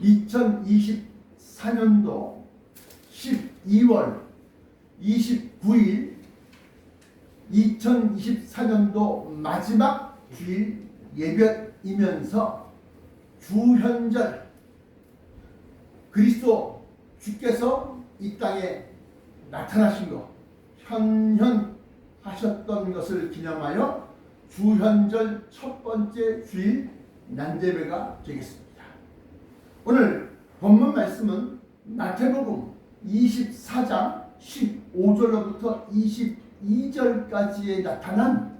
2024년도 12월 29일 2024년도 마지막 주일 예배이면서 주현절 그리스도 주께서 이 땅에 나타나신 것 현현하셨던 것을 기념하여 주현절 첫 번째 주일 난제배가 되겠습니다. 오늘 본문 말씀은 마태복음 24장 15절로부터 22절까지에 나타난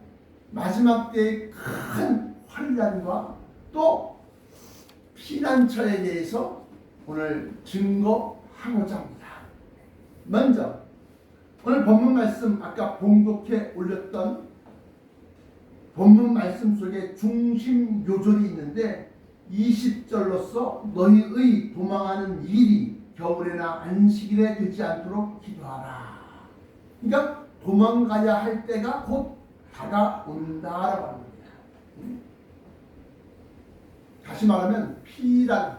마지막 때의 큰 환난과 또 피난처에 대해서 오늘 증거하고자 합니다. 먼저 오늘 본문 말씀 아까 봉독해 올렸던 본문 말씀 속에 중심 요절이 있는데 20절로서 너희의 도망하는 일이 겨울에나 안식일에 되지 않도록 기도하라. 그러니까 도망가야 할 때가 곧 다가온다라고 합니다. 다시 말하면 피란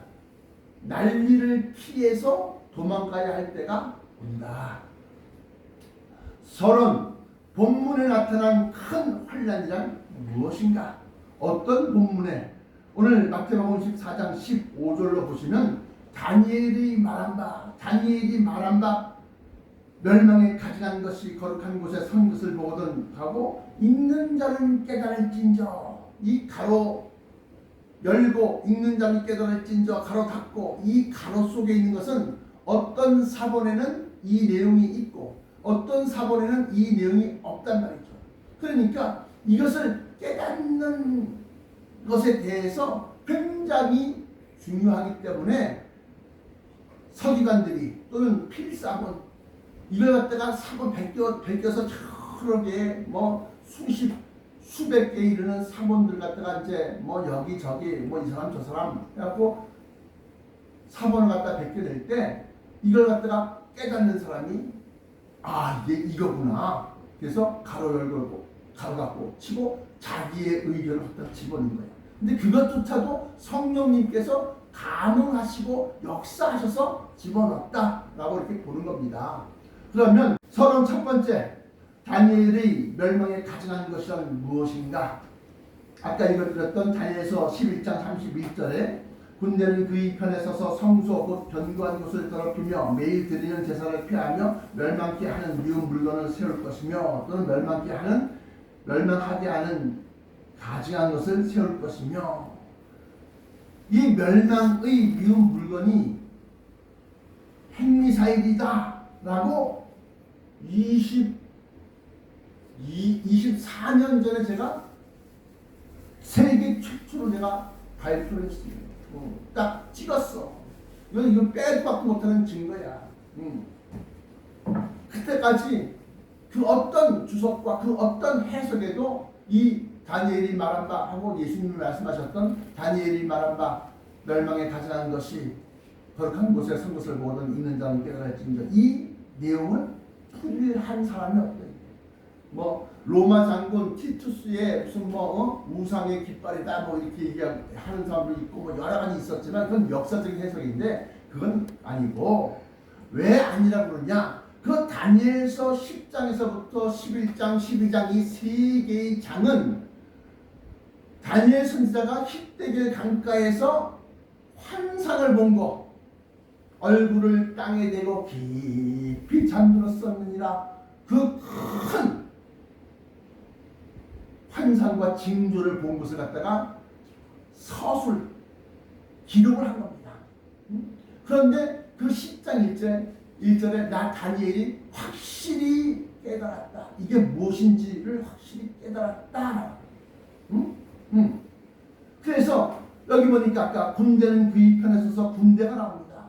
난리를 피해서 도망가야 할 때가 온다. 서론 본문에 나타난 큰 환난이란 무엇인가? 어떤 본문에 오늘 마태복음 14장 15절로 보시면 다니엘이 말한 바 멸망에 가증한 것이 거룩한 곳에 선 것을 보거든 하고 읽는 자는 깨달을진저 이 가로 열고 읽는 자는 깨달을진저 가로 닫고 이 가로 속에 있는 것은 어떤 사본에는 이 내용이 있고 어떤 사본에는 이 내용이 없단 말이죠. 그러니까 이것을 깨닫는 것에 대해서 굉장히 중요하기 때문에 서기관들이 또는 필사본 이걸 갖다가 사본 베껴서 여러 개 수백 개 이르는 사본들 갖다가 이제 여기저기 이 사람 저 사람 해갖고 사본을 갖다 베껴낼 때 이걸 갖다가 깨닫는 사람이 이게 이거구나. 그래서 가로 열고 가로 닫고 치고 자기의 의견을 갖다 집어넣는 거예요. 근데 그것조차도 성령님께서 감흥하시고 역사하셔서 집어넣었다라고 이렇게 보는 겁니다. 그러면 서론 첫 번째 다니엘의 멸망에 가증한 것이란 무엇인가? 아까 읽어드렸던 다니엘서 11장 31절에 군대는 그의 편에 서서 성소 곧 견고한 곳을 더럽히며 매일 드리는 제사를 피하며 멸망케 하는 미운 물건을 세울 것이며 또는 멸망하게 하는 가증한 것을 세울 것이며 이 멸망의 미운 물건이 핵미사일이다 라고 24년 전에 제가 세계 최초로 내가 발표를 했습니다. 딱 찍었어. 이건 빼도 박도 못하는 증거야. 그때까지 그 어떤 주석과 그 어떤 해석에도 이 다니엘이 말한 바 하고 예수님이 말씀하셨던 다니엘이 말한 바 멸망에 가증한 것이 거룩한 곳에 선 것을 보거든 있는 자는 깨달을지니라. 이 내용을 풀이한 사람이 없다. 로마 장군 티투스의 무슨 우상의 깃발이다 이렇게 얘기하는 사람도 있고 여러 가지 있었지만 그건 역사적인 해석인데 그건 아니고 왜 아니라고 그러냐? 그 다니엘서 10장에서부터 11장, 12장 이 세 개의 장은 다니엘 선지자가 히데길 강가에서 환상을 본 거, 얼굴을 땅에 대고 깊이 잠들었었느니라. 그 큰 환상과 징조를 본 것을 갖다가 서술 기록을 한 겁니다. 그런데 그 10장 1절에 나 다니엘이 확실히 깨달았다. 이게 무엇인지를 확실히 깨달았다. 그래서 여기 보니까 아까 군대는 그의 편에 서서 군대가 나옵니다.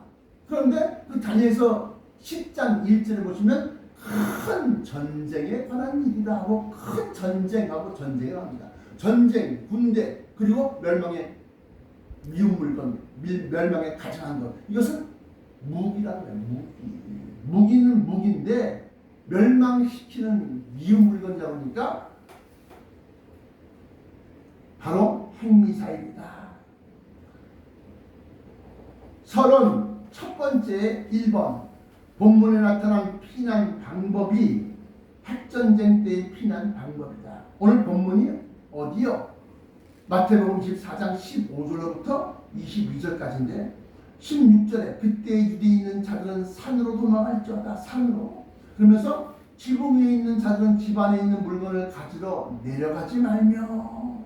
그런데 그 다니엘서 10장 1절에 보시면 큰 전쟁에 관한 일이다 하고 큰 전쟁하고 전쟁이 나옵니다. 전쟁, 군대, 그리고 멸망의 미운 물건, 멸망에 가증한 것. 이것은 무기라는 거예요. 무기는 무기인데 멸망시키는 미운 물건이다 보니까 바로 핵미사일이다. 서론 첫 번째 1번 본문에 나타난 피난 방법이 핵전쟁 때의 피난 방법이다. 오늘 본문이 어디요? 마태복음 14장 15절로부터 22절까지인데 16절에 그때 유대에 있는 자들은 산으로 도망할지어다. 산으로. 그러면서 지붕 위에 있는 자들은 집 안에 있는 물건을 가지러 내려가지 말며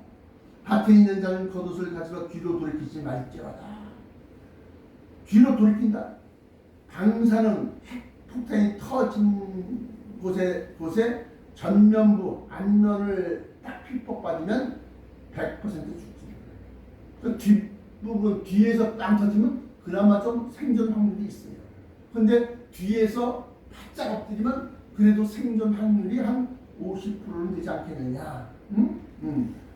밭에 있는 자는 겉옷을 가지러 뒤로 돌이키지 말지어다. 뒤로 돌이킨다. 방사능 폭탄이 터진 곳에 전면부 안면을 딱 핍박받으면 100% 죽습니다. 그 뒷부분 뒤에서 빵 터지면 그나마 좀 생존 확률이 있어요. 그런데 뒤에서 바짝 엎드리면 그래도 생존 확률이 한 50%는 되지 않겠느냐.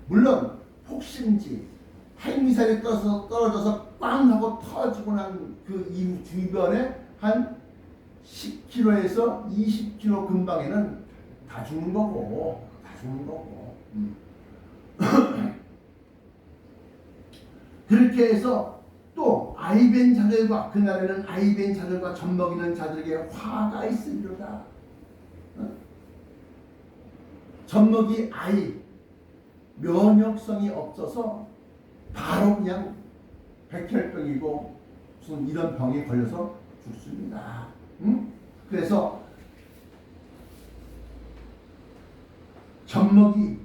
물론 폭신지 핵미사일이 떨어져서 꽝 하고 터지고 난 그 이후 주변에 한 10km에서 20km 근방에는 다 죽는 거고. 그렇게 해서 또 아이벤 자들과 그날에는 아이벤 자들과 젖먹이는 자들에게 화가 있으리로다. 젖먹이 아이 면역성이 없어서 바로 그냥 백혈병이고 무슨 이런 병에 걸려서 죽습니다. 그래서 젖먹이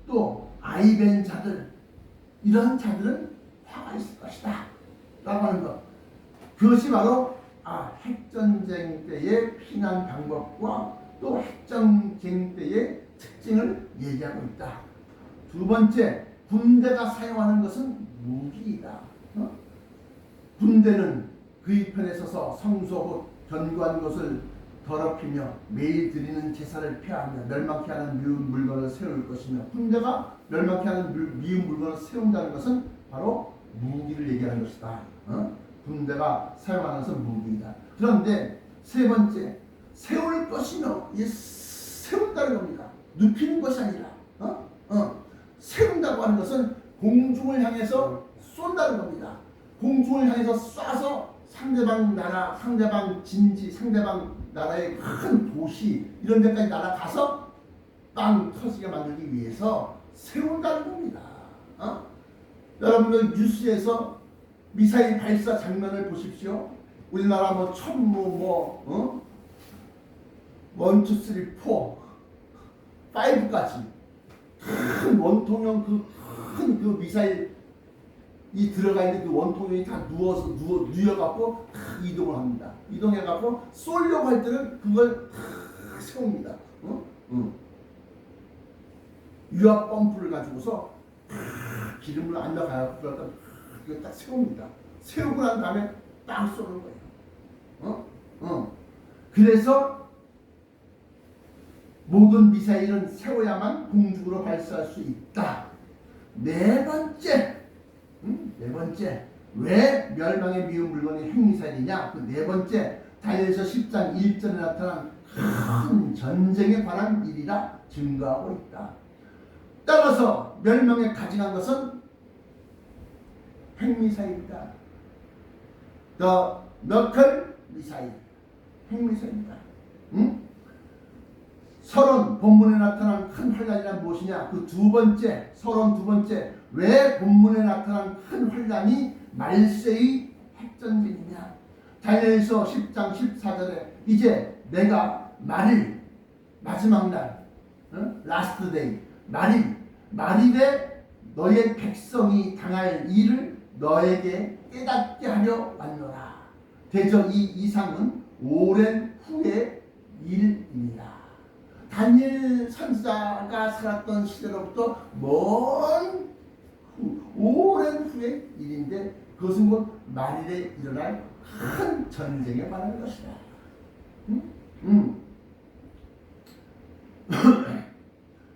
또 아이벤 자들 이런 자들은 화가 있을 것이다 라고 하는 것. 그것이 바로 핵전쟁 때의 피난 방법과 또 핵전쟁 때의 특징을 얘기하고 있다. 두 번째, 군대가 사용하는 것은 무기이다. 군대는 그의 편에 서서 성소하고 견고한 것을 더럽히며 매일 드리는 제사를 폐하며 멸망케 하는 미운 물건을 세울 것이며 군대가 멸망케 하는 미운 물건을 세운다는 것은 바로 무기를 얘기하는 것이다. 군대가 사용하는 것은 무기이다. 그런데 세 번째, 세울 것이며 세운다는 겁니다. 눕히는 것이 아니라 세운다고 하는 것은 공중을 향해서 쏜다는 겁니다. 공중을 향해서 쏴서 상대방 나라, 상대방 진지, 상대방 나라의 큰 도시 이런 데까지 날아가서 빵 터지게 만들기 위해서 세운다는 겁니다. 여러분들 뉴스에서 미사일 발사 장면을 보십시오. 우리나라 뭐 천무 1, 2, 3, 4, 5까지 큰 원통형 큰 그 미사일 이 들어가 있는 그 원통형이 다 누워갖고 이동을 합니다. 이동해갖고 쏘려고 할 때는 그걸 세웁니다. 유압 펌프를 가지고서 기름을 안 넣어가지고 그걸 딱 세웁니다. 세우고 난 다음에 딱 쏘는 거예요. 그래서 모든 미사일은 세워야만 공중으로 발사할 수 있다. 네 번째, 왜 멸망의 미운 물건이 핵미사일이냐? 그 네 번째, 다니엘서 10장 1절에 나타난 큰 전쟁에 관한 일이라 증거하고 있다. 따라서 멸망에 가증한 것은 핵미사일이다. The knuckle 미사일, 핵미사일이다. 서론 본문에 나타난 큰 환란이란 무엇이냐? 그 두 번째, 서론 두 번째, 왜 본문에 나타난 큰 환란이 말세의 핵전쟁이냐? 다니엘서 10장 14절에 이제 내가 말일 마지막 날, 라스트 데이, 말일에 너의 백성이 당할 일을 너에게 깨닫게 하려 왔노라. 대저 이 이상은 오랜 후의 일입니다. 다니엘 선지자가 살았던 시대로부터 먼 오랜 후의 일인데 그것은 곧 만일에 일어날 큰 전쟁에 관한 것이다.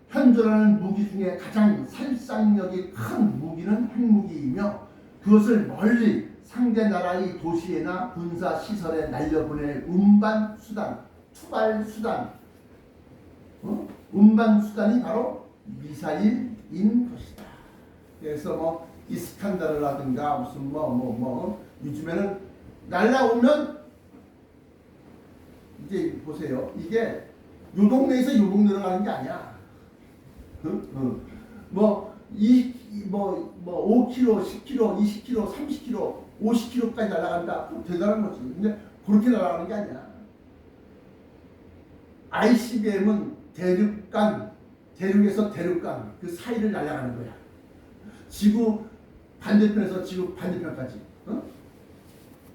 현존하는 무기 중에 가장 살상력이 큰 무기는 핵무기이며 그것을 멀리 상대 나라의 도시에나 군사 시설에 날려보낼 운반 수단, 투발 수단, 운반 수단이 바로 미사일인 것이다. 그래서 뭐 이스칸다르라든가 무슨 요즘에는 날라오면 이제 보세요. 이게 요 동네에서 요 동네로 가는 게 아니야. 뭐 5km, 10km, 20km, 30km, 50km까지 날아간다. 그럼 대단한 거지. 근데 그렇게 날아가는 게 아니야. ICBM은 대륙에서 대륙간 그 사이를 날아가는 거야. 지구 반대편에서 지구 반대편까지.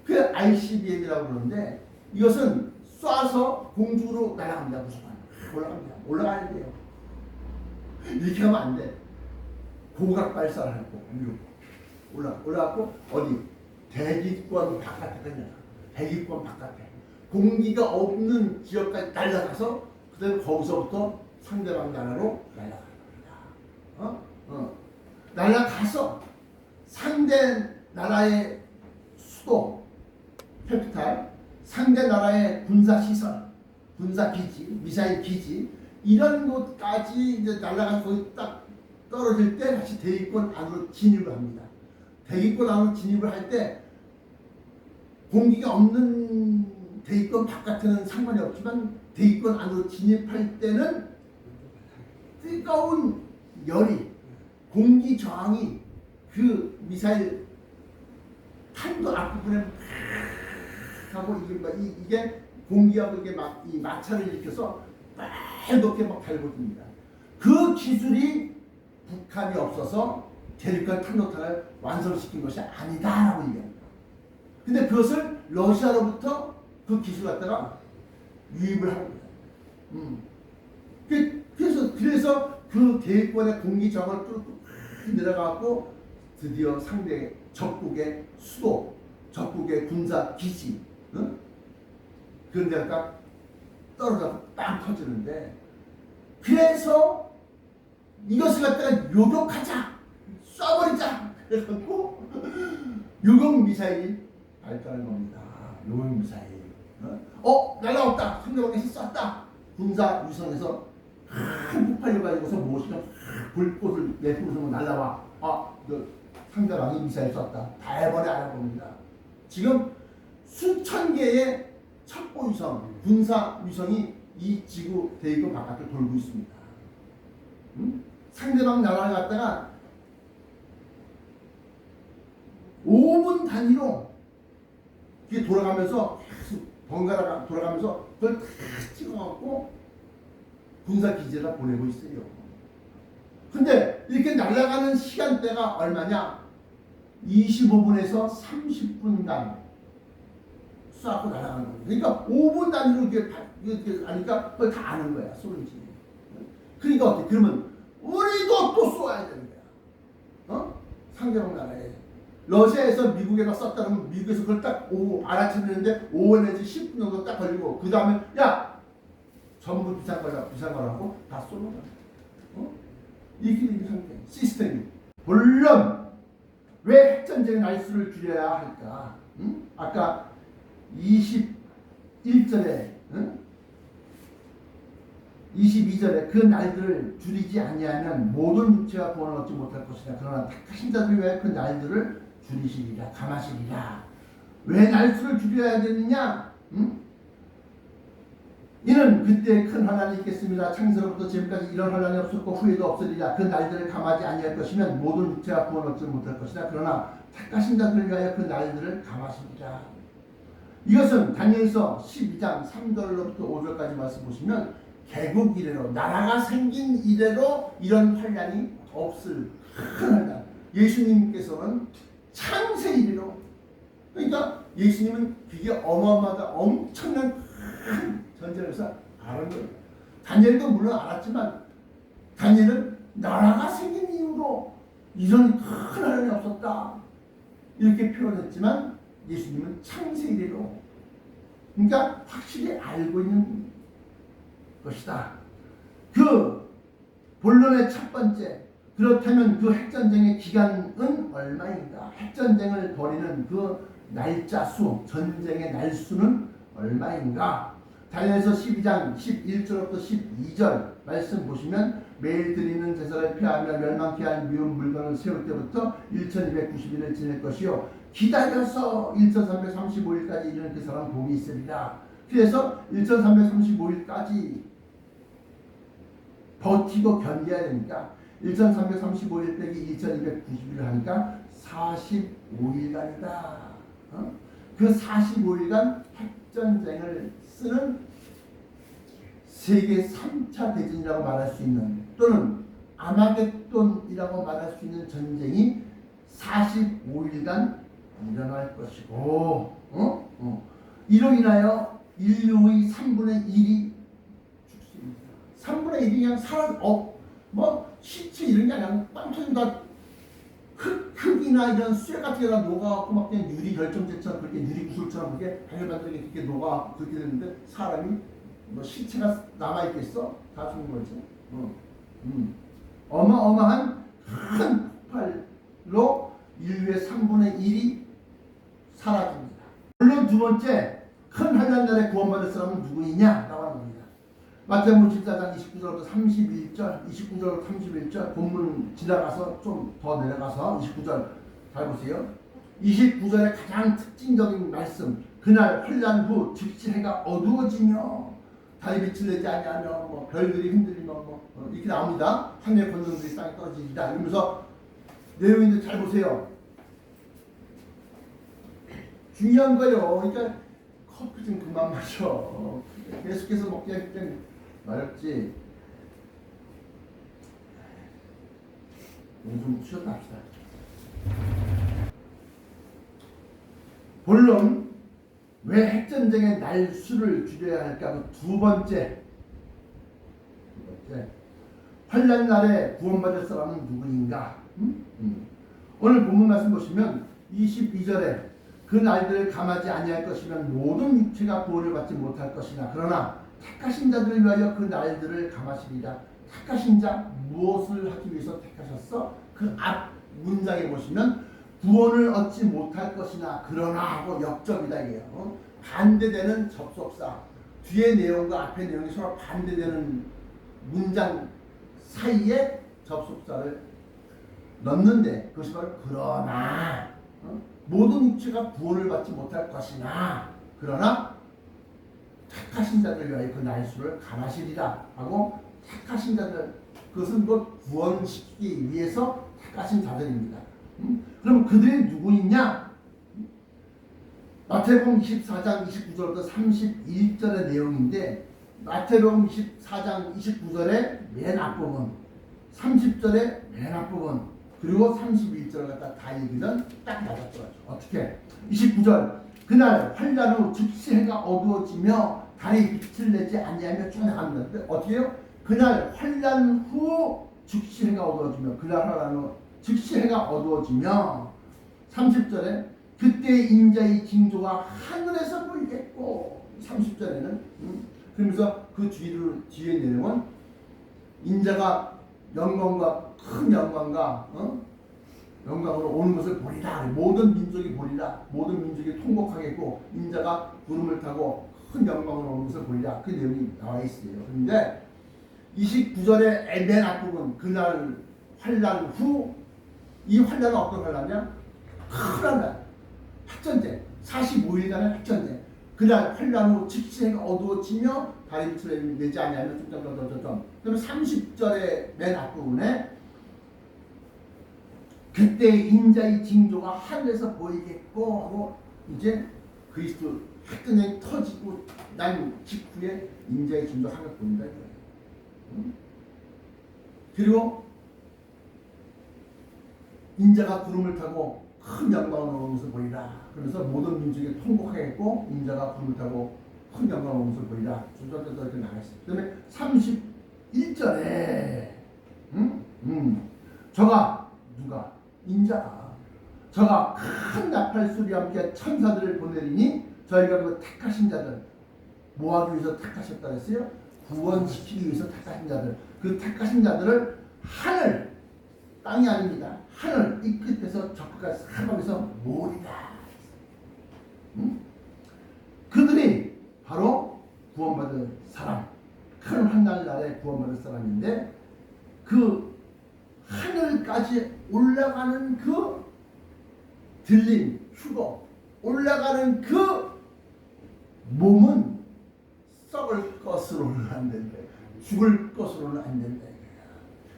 그 ICBM이라고 그러는데 이것은 쏴서 공중으로 날아갑니다. 무조건 올라갑니다. 올라가야 돼요. 이렇게 하면 안 돼. 고각 발사를 하고 올라가고 어디 대기권 바깥에 있냐. 대기권 바깥에 공기가 없는 지역까지 날아가서 그다음에 거기서부터 상대방 나라로 날아가는 겁니다. 날아가서 상대 나라의 수도 캐피탈, 상대 나라의 군사 시설, 군사 기지, 미사일 기지 이런 곳까지 이제 날아가서 거기 딱 떨어질 때 다시 대기권 안으로 진입을 합니다. 대기권 안으로 진입을 할 때 공기가 없는 대기권 바깥에는 상관이 없지만 대기권 안으로 진입할 때는 뜨거운 열이 공기 저항이 그 미사일 탄도 앞부분에 하고 이게 공기하고 이게 막 이 마찰을 일으켜서 빨갛게 막 달궈집니다. 그 기술이 북한이 없어서 대륙간 탄도탄을 완성시킨 것이 아니다라고 얘기합니다. 근데 그것을 러시아로부터 그 기술 갖다가 유입을 합니다. 그래서 그 대륙권의 공기 저항을 뚫고 내려가고 드디어 상대 적국의 수도, 적국의 군사 기지, 그런 데가 딱 떨어져서 빵 터지는데, 그래서 이것을 갖다가 요격하자, 쏴버리자, 그래갖고 요격 미사일이 발달한 겁니다. 요격 미사일. 날라왔다. 상대방에서 쐈다. 군사 위성에서 큰 폭발을 가지고서 무엇이가 불꽃을 내뿜어서 날라와. 상대방이 미사일 쐈다. 달번에 알아봅니다. 지금 수천 개의 첩보 위성, 군사 위성이 이 지구 대기권 바깥을 돌고 있습니다. 상대방 나라를 갖다가 5분 단위로 이게 돌아가면서 번갈아 돌아가면서 그걸 다 찍어갖고 군사 기지에다 보내고 있어요. 근데 이렇게 날아가는 시간대가 얼마냐? 25분에서 30분간 쏴고 날아가는 거예요. 그러니까 5분 단위로 이렇게 하니까 그걸 다 아는 거야, 쏘는지. 그러니까 어떻게? 그러면 우리도 또 쏘아야 되는 거야. 상대방 나라에. 러시아에서 미국에다 쐈다 그러면 미국에서 그걸 딱 알아채는데 5분 내지 10분 정도 딱 걸리고 그 다음에 전부 비싼 거라고 다 쏘는 거야. 이렇게 된 상태, 시스템이. 물론 왜 핵전쟁의 날수를 줄여야 할까? 아까 21절에 22절에 그 날들을 줄이지 아니하면 모든 육체가 구원을 얻지 못할 것이다. 그러나 택하신 자들이 왜 그 날들을 줄이시리라, 감하시리라. 왜 날수를 줄여야 되느냐? 이는 그때 큰 환난이 있겠습니다. 창세로부터 지금까지 이런 환난이 없었고 후에도 없으리라. 그 날들을 감하지 아니할 것이면 모든 육체가 구원을 얻지 못할 것이다. 그러나 택하신 자들을 위하여 그 날들을 감하시리라. 이것은 다니엘서 12장 3절로부터 5절까지 말씀 보시면 개국 이래로, 나라가 생긴 이래로 이런 환난이 없을 큰 환난. 예수님께서는 창세 이래로, 그러니까 예수님은 그게 어마어마하다, 엄청난 큰 전쟁에서 알은 거예요. 다니엘도 물론 알았지만 다니엘은 나라가 생긴 이후로 이런 큰 환난이 없었다 이렇게 표현했지만 예수님은 창세 이래로, 그러니까 확실히 알고 있는 것이다. 그 본론의 첫 번째, 그렇다면 그 핵전쟁의 기간은 얼마인가? 핵전쟁을 벌이는 그 날짜 수, 전쟁의 날수는 얼마인가? 다니엘서 12장 11절부터 12절 말씀 보시면 매일 드리는 제사를 피하며 멸망케 할 미운 물건을 세울 때부터 1290일을 지낼 것이요 기다려서 1335일까지 이르는 그 사람 복이 있으리라. 그래서 1335일까지 버티고 견뎌야 되니까 1335일 빼기 1290일 하니까 45일간이다. 그 45일간 핵전쟁을 쓰는 세계 3차 대전이라고 말할 수 있는, 또는 아마겟돈이라고 말할 수 있는 전쟁이 45일간 일어날 것이고, 이로 인하여 인류의 3분의 1이 죽습니다. 3분의 1이 그냥 시체 이런 게 아니라 빵 터진다. 흙이나 이런 쇠 같은 게다 녹아갖고 막 그냥 유리 결정체처럼 그렇게 유리 구슬처럼 그렇게 발열반들이 그렇게 녹아 그렇게 되는데, 사람이 뭐 시체가 남아있겠어? 다 죽는 거지. 어마어마한 큰 폭발로 인류의 3분의 1이 사라집니다. 물론 두 번째 큰 환란날에 구원받을 사람은 누구이냐? 나와 봅니다. 마태복음 14장 29절부터 31절, 29절부터 31절 본문 지나가서 좀 더 내려가서 29절 잘 보세요. 29절의 가장 특징적인 말씀, 그날 환란 후 즉시 해가 어두워지며 달이 빛을 내지 아니하며 뭐 별들이 흔들리며 이렇게 나옵니다. 하늘의 권능들이 땅에 떨어지리라. 이러면서 내용인데 잘 보세요. 중요한 거예요. 그러니까 커피 좀 그만 마셔. 계속해서 먹기가 좀 어렵지. 좀 쉬었다 합시다. 본론 왜 핵전쟁의 날수를 줄여야 할까? 그 두 번째 환란 날에 구원받을 사람은 누구인가? 오늘 본문 말씀 보시면 22절에 그 날들을 감하지 아니할 것이면 모든 육체가 구원을 받지 못할 것이나 그러나 택하신 자들을 위하여 그 날들을 감하시리라. 택하신 자 무엇을 하기 위해서 택하셨어? 그 앞 문장에 보시면 구원을 얻지 못할 것이나 그러나 하고 역접이다 이게요. 반대되는 접속사, 뒤에 내용과 앞의 내용이 서로 반대되는 문장 사이에 접속사를 넣는데, 그것이 바로 그러나 모든 육체가 구원을 받지 못할 것이나 그러나 택하신 자들 위하여 그 날수를 감하시리라 하고, 택하신 자들, 그것은 뭐 구원시키기 위해서 택하신 자들입니다. 그럼 그들이 누구이냐? 마태복음 24장 29절부터 31절의 내용인데, 마태복음 24장 29절의 맨 앞부분, 30절의 맨 앞부분, 그리고 31절을 갖다 다 읽으면 딱 맞았더라고요. 어떻게? 29절 그날 환란 후 즉시 해가 어두워지며 달이 빛을 내지 아니하며 쭉 나갑니다. 어떻게 해요? 그날 환란 후 즉시 해가 어두워지며, 그날 환란 후 즉시 해가 어두워지며, 30절에 그때 인자의 징조가 하늘에서 보이겠고, 30절에는 그러면서 그 뒤에 내용은 인자가 영광과 큰 영광과 영광으로 오는 것을 보리라. 모든 민족이 보리라. 모든 민족이 통곡하겠고 인자가 구름을 타고 큰 영광으로 오는 것을 보리라. 그 내용이 나와 있어요. 그런데 29절의 맨 앞부분, 그날 환란 후, 이 환란은 어떤 환란이냐? 큰 환란, 핵전쟁, 45일간의 핵전쟁. 그날 환란 후 즉시 해가 어두워지며 달이 빛을 내지 아니하며 점점점점점. 그러면 30절의 맨 앞부분에 그때 인자의 징조가 하늘에서 보이겠고 하고, 이제 그리스도 핵전쟁이 터지고 난 직후에 인자의 징조가 하늘 보인다 이거예요. 그리고 인자가 구름을 타고 큰 영광으로 오는 것을 보이라. 그래서 모든 민족이 통곡하겠고 인자가 구름을 타고 큰 영광으로 오는 것을 보이라. 주저주저 이렇게 나와 있어요. 그다음에 31절에 저가 누가? 인자가 저가 큰 나팔 소리와 함께 천사들을 보내리니 저희가 그 택하신 자들, 뭐 하기 위해서 택하셨다 했어요? 구원시키기 위해서 택하신 자들, 그 택하신 자들을 하늘, 땅이 아닙니다. 하늘 이 끝에서 저 끝까지 사방에서 모으리라. 그들이 바로 구원받은 사람, 큰 한날날에 구원받은 사람인데, 그 하늘까지 올라가는 그 들림, 죽어 올라가는 그 몸은 썩을 것으로는 안 된다. 죽을 것으로는 안 된다.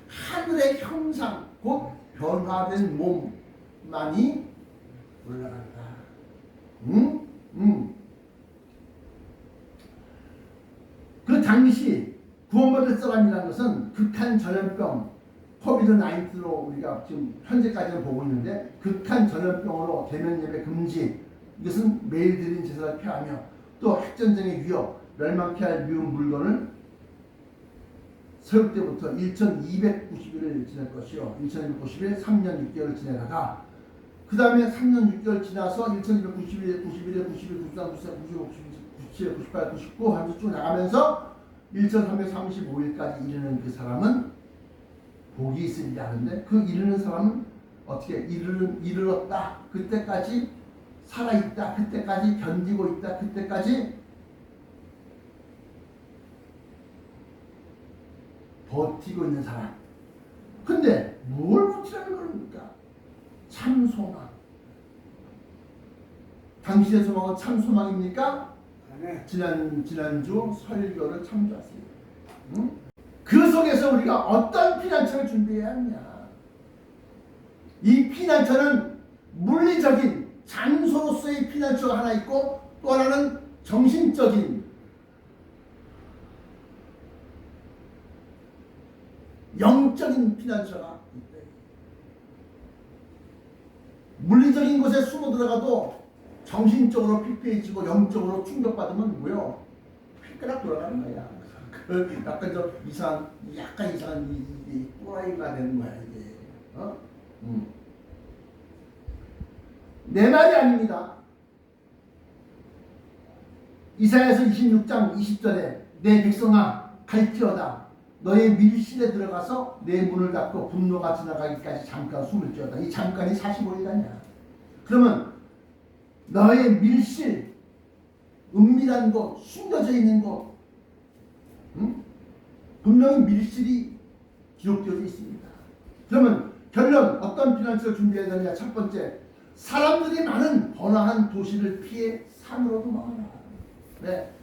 하늘의 형상 곧 변화된 몸만이 올라간다. 그 당시 구원받을 사람이라는 것은 극한 전염병 코비드 19로 우리가 지금 현재까지는 보고 있는데 극한 전염병으로 대면 예배 금지, 이것은 매일 드린 제사를 폐하며 또 핵전쟁의 위협, 멸망케 할 미운 물건을 세울 때부터 1290일을 지낼 것이요 1290일 3년 6개월을 지내다가 그 다음에 3년 6개월 지나서 1291일 91일 92일 93 94 95 97 98 99 하면서 쭉 나가면서 1335일까지 이르는 그 사람은 복이 있으리라 하는데, 그 이르는 사람은 어떻게 이르렀다, 그때까지 살아있다, 그때까지 견디고 있다, 그때까지 버티고 있는 사람. 근데 뭘 버티라는 겁니까? 참 소망. 당신의 소망은 참 소망입니까? 네. 지난주 설교를 참조하세요. 응? 그 속에서 우리가 어떤 피난처를 준비해야 하느냐. 이 피난처는 물리적인 장소로서의 피난처가 하나 있고, 또 하나는 정신적인 영적인 피난처가 있다. 물리적인 곳에 숨어 들어가도 정신적으로 피폐해지고 영적으로 충격받으면 뭐요? 휘끄락 돌아가는 거야. 약간 좀 이상한 이 또라이가 되는 거야 이게. 내 말이 아닙니다. 이사야서 26장 20절에 내 백성아 갈지어다, 너의 밀실에 들어가서 내 문을 닫고 분노가 지나가기까지 잠깐 숨을 쉬어다. 이 잠깐이 45일 아니야. 그러면 너의 밀실, 은밀한 곳, 숨겨져 있는 곳, 분명히 밀실이 기록되어 있습니다. 그러면 결론, 어떤 피난처를 준비해야 되느냐. 첫 번째, 사람들이 많은 번화한 도시를 피해 산으로 도망가라. 네.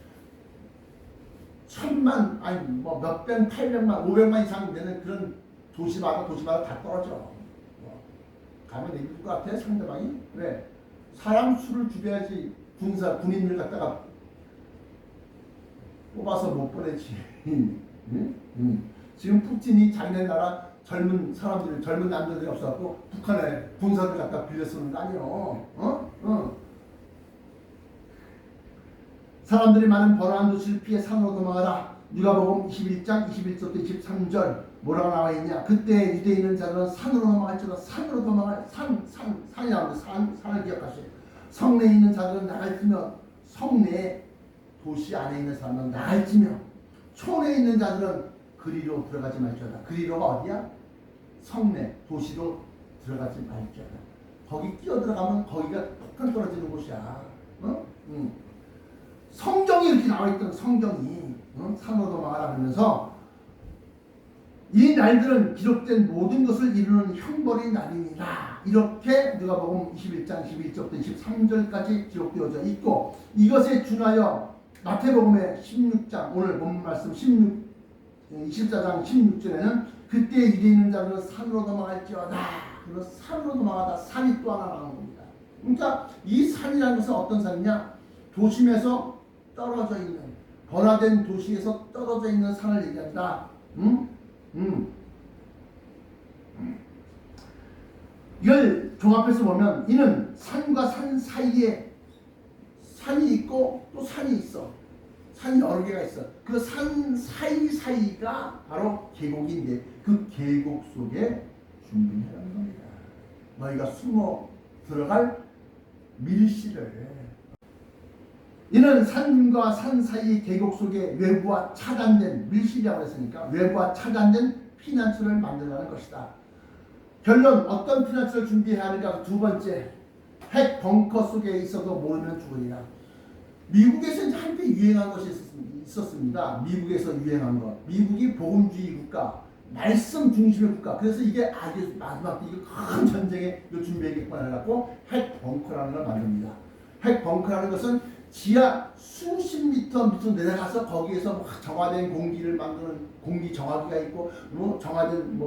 1000만, 아니 뭐 몇백, 800만, 500만 이상 되는 그런 도시마다 다 떨어져. 가면 이길 것 같아 상대방이? 왜? 사람 수를 줄여야지 군인을 갖다가 뽑아서 못 보내지. 지금 푸틴이 자기네 나라 젊은 사람들, 젊은 남자들이 없어갖고 북한에 군사들 갖다 빌려 쓰는 거 아니요. 사람들이 많은 번화한 도시를 피해 산으로 도망하라. 누가복음 21장 21절부터 23절 뭐라고 나와 있냐. 그때 유대에 있는 자들은 산으로 도망할지라. 산으로 도망할, 산이 나오는데 산을 기억하세요. 성내에 있는 자들은 나갈지며, 성내 도시 안에 있는 사람은 나갈지며, 촌에 있는 자들은 그리로 들어가지 말지어다. 그리로가 어디야? 성내 도시로 들어가지 말지어다. 거기 끼어 들어가면 거기가 폭탄 떨어지는 곳이야. 성경이 이렇게 나와있던 성경이 산으로 도망하라 하면서 이 날들은 기록된 모든 것을 이루는 형벌의 날이니라. 이렇게 누가복음 21장 21절부터 23절까지 기록되어져 있고, 이것에 준하여 마태복음의 16장, 오늘 본 말씀 24장 16절에는 그때 유대에 있는 자들은 산으로 도망할지어다. 그래서 산으로 도망하다, 산이 또 하나 나오는 겁니다. 그러니까 이 산이라는 것은 어떤 산이냐? 도심에서 떨어져 있는, 번화된 도시에서 떨어져 있는 산을 얘기한다. 이걸 종합해서 보면 이는 산과 산 사이에 산이 있고 또 산이 있어. 산이 여러 개가 있어. 그 산 사이가 바로 계곡인데 그 계곡 속에 준비하라는 겁니다. 너희가 숨어 들어갈 밀실을. 이는 산과 산 사이 계곡 속에 외부와 차단된, 밀실이라고 했으니까 외부와 차단된 피난처를 만들라는 것이다. 결론, 어떤 피난처를 준비해야 하는가. 두 번째, 핵 벙커 속에 있어도 모르면 죽으리라. 미국에서 이제 한때 유행한 것이 있었습니다. 미국에서 유행한 것. 미국이 복음주의 국가, 말씀 중심의 국가. 그래서 이게 아주 마지막 때 이거 큰 전쟁에 준비하겠구나 해갖고 핵 벙커라는 걸 만듭니다. 핵 벙커라는 것은 지하 수십 미터 밑으로 내려가서 거기에서 뭐 정화된 공기를 만드는 공기 정화기가 있고 뭐 정화된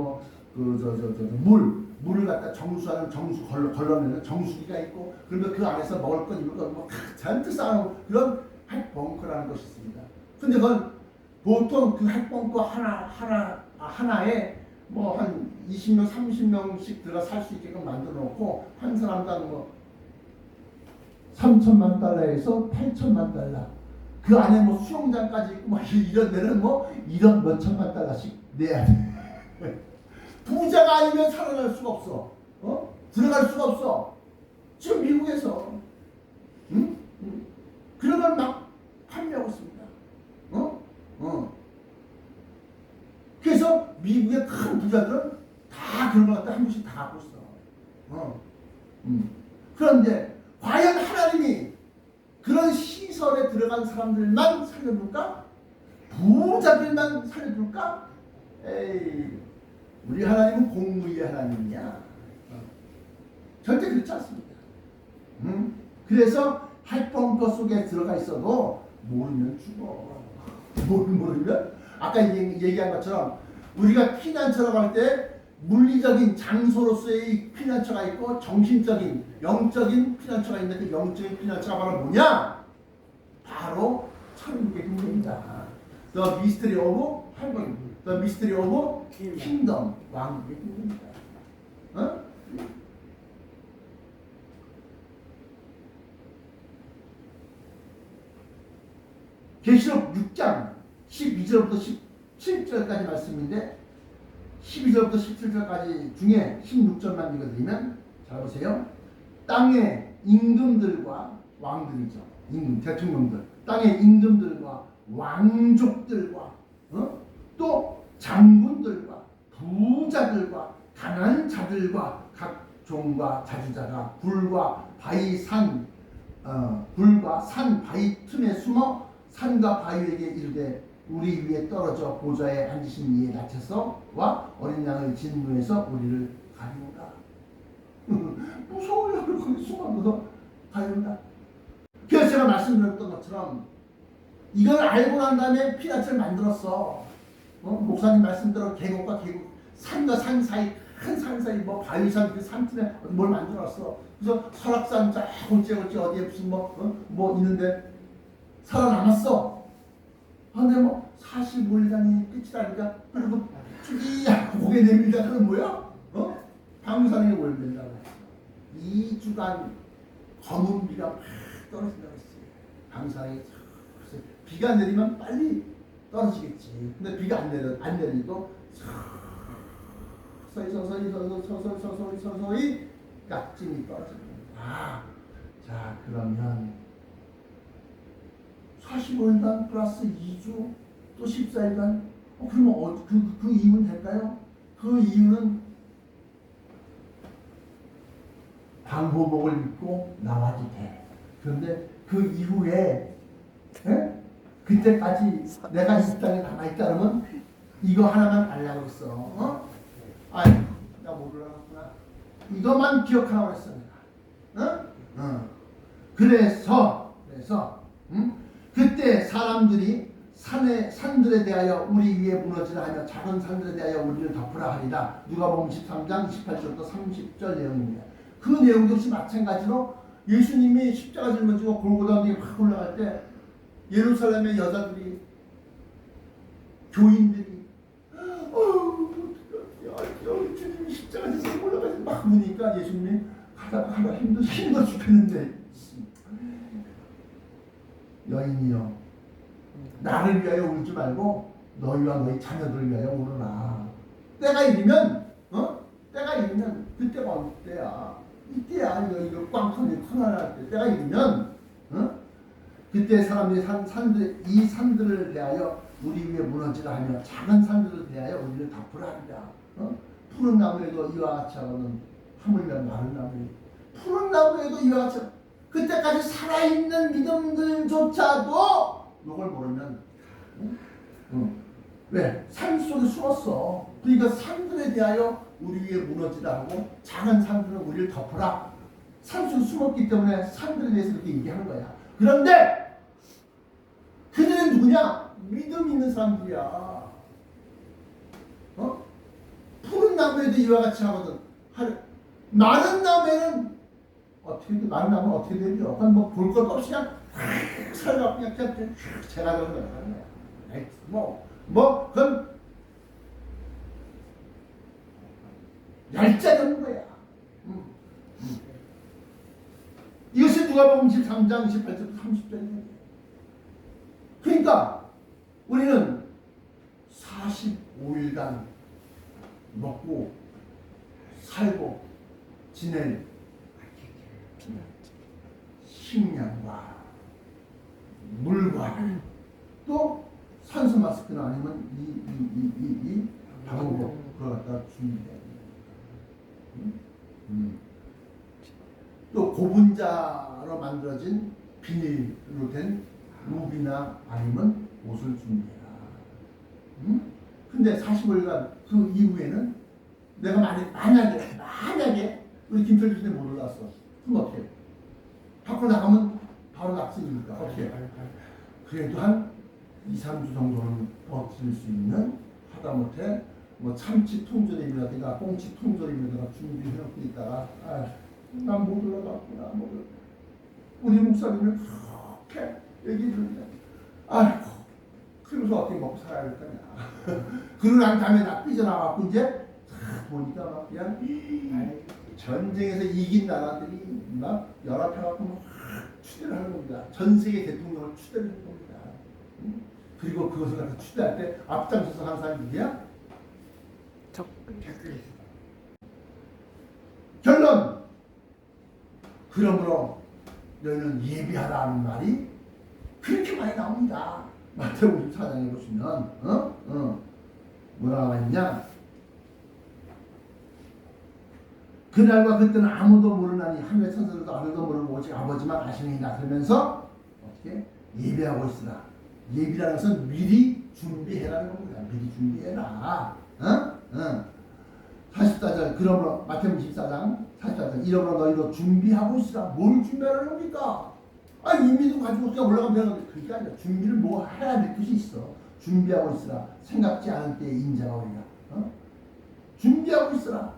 물을 갖다 정수하는 정수 걸러내는 정수기가 있고 그러면 그 안에서 먹을 건 입을 건 뭐 잔뜩 쌓아놓은 그런 핵 벙커라는 것이 있습니다. 근데 그건 보통 그 핵 벙커 하나에 뭐 한 20명, 30명씩 들어가 살 수 있게끔 만들어 놓고 한 사람당 뭐 3천만 달러에서 8천만 달러 그 안에 뭐 수영장까지 있고 막 이런 데는 뭐 이런 몇 천만 달러씩 내야 돼. 부자가 아니면 살아날 수가 없어. 들어갈 수가 없어. 지금 미국에서 그런 걸 막 판매하고 있습니다. 그래서 미국의 큰 부자들은 다 그런 걸 갖다 한 번씩 다 갖고 있어. 그런데 과연 하나님이 그런 시설에 들어간 사람들만 살려둘까? 부자들만 살려둘까? 에이, 우리 하나님은 공의의 하나님이야. 절대 그렇지 않습니다. 그래서 핵벙커 속에 들어가 있어도 모르면 죽어. 모르면 아까 얘기한 것처럼 우리가 피난처로 갈 때 물리적인 장소로서의 피난처가 있고 정신적인 영적인 피난처가 있는데 그 영적인 피난처가 바로 뭐냐? 바로 천국의 군대입니다. The mystery of heaven, the mystery of kingdom, 왕국의 군대입니다. 계시록 6장 12절부터 17절까지 말씀인데 12절부터 17절까지 중에 16절만 읽어드리면 잘 보세요. 땅의 임금들과 왕들이죠. 임금, 대통령들. 땅의 임금들과 왕족들과 또 장군들과 부자들과 가난한 자들과 각 종과 자주자가 불과 산 바위 틈에 숨어 산과 바위에게 이르되 우리 위에 떨어져 보좌에 앉으신 이의 나체서와 어린 양의 진노에서 우리를 가리우라. 무서워요. 거기 숨어서 가리우라. 그래서 제가 말씀드렸던 것처럼 이걸 알고 난 다음에 피난처를 만들었어. 목사님 말씀대로 계곡과 계곡, 산과 산 사이, 큰 산 사이, 뭐 바위산 그 산 틈에 뭘 만들었어. 그래서 설악산 쫙 골째 어디에 무슨 뭐 있는데 살아남았어. 근데 뭐 45일간이 끝이라니까 그리고 쭈기야 고개 내밀다 그건 뭐야? 방사능에 오염된다고 했어. 2주간 검은 비가 막 떨어진다고 했어요. 방사능이 비가 내리면 빨리 떨어지겠지. 근데 비가 안 내리고 서서히 깍짐이 떨어집니다. 자 그러면 45일간 플러스 2주 또 14일간 그러면 그 이유는 될까요? 그 이유는 방호복을 입고 나와도 돼. 그런데 그 이후에 그때까지 내가 이 땅에 남아있다 그러면 이거 하나만 알라고 했어. 아이 나 모르겠구나. 이것만 기억하라고 했어 내가. 그래서 그때 사람들이 산들에 대하여 우리 위에 무너지라 하며 작은 산들에 대하여 우리를 덮으라 하리라. 누가복음 13장 28절부터 30절 내용입니다. 그 내용 역시 마찬가지로 예수님이 십자가 짊어지고 골고다 언덕에 막 올라갈 때 예루살렘의 여자들이 교인들이 주님이 십자가 짊어지고 올라가서 막 우니까 예수님이 가다가 힘들어 죽겠는데 여인이여 나를 위하여 울지 말고 너희와 너희 자녀들을 위하여 울으라. 때가 이르면 그때가 언제야? 이때야. 이거 꽝통이 커나갈 때 때가 이르면 그때 사람들이 이 산들을 대하여 우리 위에 무너지라 하며 작은 산들을 대하여 우리를 덮으라 하리라. 푸른 나무에도 이와 같이 하거든 하물며 마른 나무에 푸른 나무에도 이와 같이 그때까지 살아있는 믿음들조차도 이걸 모르면 왜? 산 속에 숨었어. 그러니까 산들에 대하여 우리 위에 무너지라 하고 작은 산들은 우리를 덮어라. 산속에 숨었기 때문에 산들에 대해서 그렇게 얘기하는 거야. 그런데 그들은 누구냐? 믿음 있는 사람들이야. 푸른 나무에도 이와 같이 하거든. 마른 나무에는 마른 나무는 어떻게 되죠? 그건 뭐 볼 것 없이 그냥 살가 그냥 제가 그런 거야. 그건 얄짤없는 거야. 이것이 누가복음 23장 28절부터 30절이에요. 그러니까 우리는 45일간 먹고 살고 지낼 식량과 물과 또 산소 마스크나 아니면 이 방어복 그걸 갖다 준비해야 돼. 또 고분자로 만들어진 비닐로 된 우비나 아니면 옷을 준비해라. 근데 45일간 그 이후에는 내가 만약에 우리 김철주 씨는 못 올랐어. 그럼 어떻게 해? 밖으로 나가면 바로 낙승이니까 어떻게 해? 그래도 한 2, 3주 정도는 버틸 수 있는 하다못해 뭐 참치 통조림이라든가 꽁치 통조림이라든가 준비해놓고 있다가 난 못 올라갔구나. 우리 목사님을 그렇게 얘기해 주는데 아이고 그러면서 어떻게 먹고 살아야 될 거냐. 그러고 난 다음에 나 삐져나와갖고 이제 보니까 막 그냥 전쟁에서 이긴 나라들이 막 연합해갖고 막 추대를 하는 겁니다. 전 세계 대통령을 추대를 하는 겁니다. 그리고 그것을 갖다 추대할 때 앞장서서 하는 사람이 누구야? 결론! 그러므로 너희는 예비하라는 말이 그렇게 많이 나옵니다. 마태복음 24장에 보시면 뭐라고 나와 있냐? 그날과 그때는 아무도 모르나니 하늘의 천사들도 아무도 모르고 오직 아버지만 아시느니라. 그러면서 어떻게 예비하고 있으라. 예비라는 것은 미리 준비해라는 겁니다. 미리 준비해라. 44절 그러므로 마태복음 24장 44절 이러므로 너희도 준비하고 있으라. 뭘 준비하라는 겁니까? 이미도 가지고 그냥 올라가면 되는 건데 그게 아니라 준비를 뭐 해야 될 것이 있어. 준비하고 있으라. 생각지 않은 때에 인자가 오리라. 준비하고 있으라.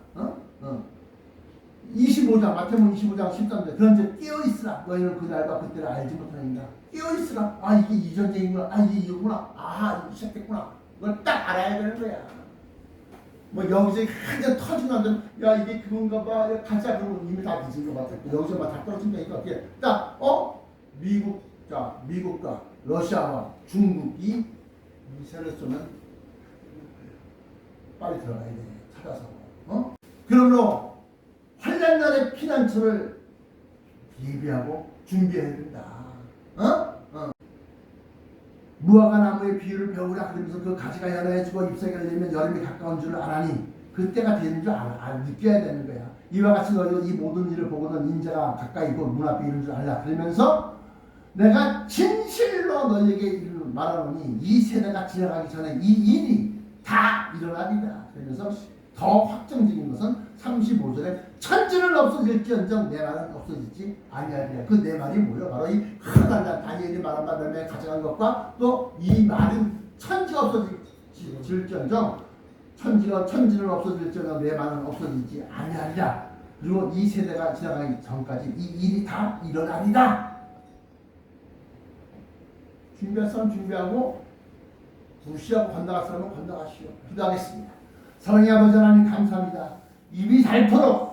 25장 마태복음 25장 13절 그런즉 깨어있으라. 너희는 그날과 그때를 알지 못하느니라. 깨어있으라. 이게 이 전쟁이구나. 이게 이거구나. 이게 시작됐구나. 그걸 딱 알아야 되는 거야. 뭐 여기서 한잔 터지면 안 되면 야 이게 그건가 봐. 야, 가자. 그러면 이미 다 늦은 거 같아. 여기서 막 다 떨어진다니까 어떻게 딱 미국과 러시아와 중국이 미사일을 쏘면 빨리 들어가야 돼. 찾아서. 그러므로 환난 날의 피난처를 예비하고 준비해야 된다. 무화과 나무의 비유를 배우라. 그러면서 그 가지가 연해지고 잎사귀가 열리면 여름이 가까운 줄을 알아니 그때가 되는 줄 느껴야 되는 거야. 이와 같이 너희도 이 모든 일을 보고는 인자가 가까이고 눈앞에 이른 줄 알라. 그러면서 내가 진실로 너희에게 말하노니 이 세대가 지나가기 전에 이 일이 다 일어나리라. 그러면서 더 확정적인 것은 35절에 천지는 없어질지언정 내 말은 없어지지 아니하리라. 그 내 말이 뭐예요? 바로 이 하나님 다니엘이 말한 바 멸망에 가져간 것과 또 이 말은 천지가 없어질지언정 천지는 없어질지언정 내 말은 없어지지 아니하리라. 그리고 이 세대가 지나가기 전까지 이 일이 다 일어나리라. 준비할 사람 준비하고 무시하고 건너갈 사람은 건너가시오. 기도하겠습니다. 사랑의 아버지 하나님 감사합니다. 입이 닳도록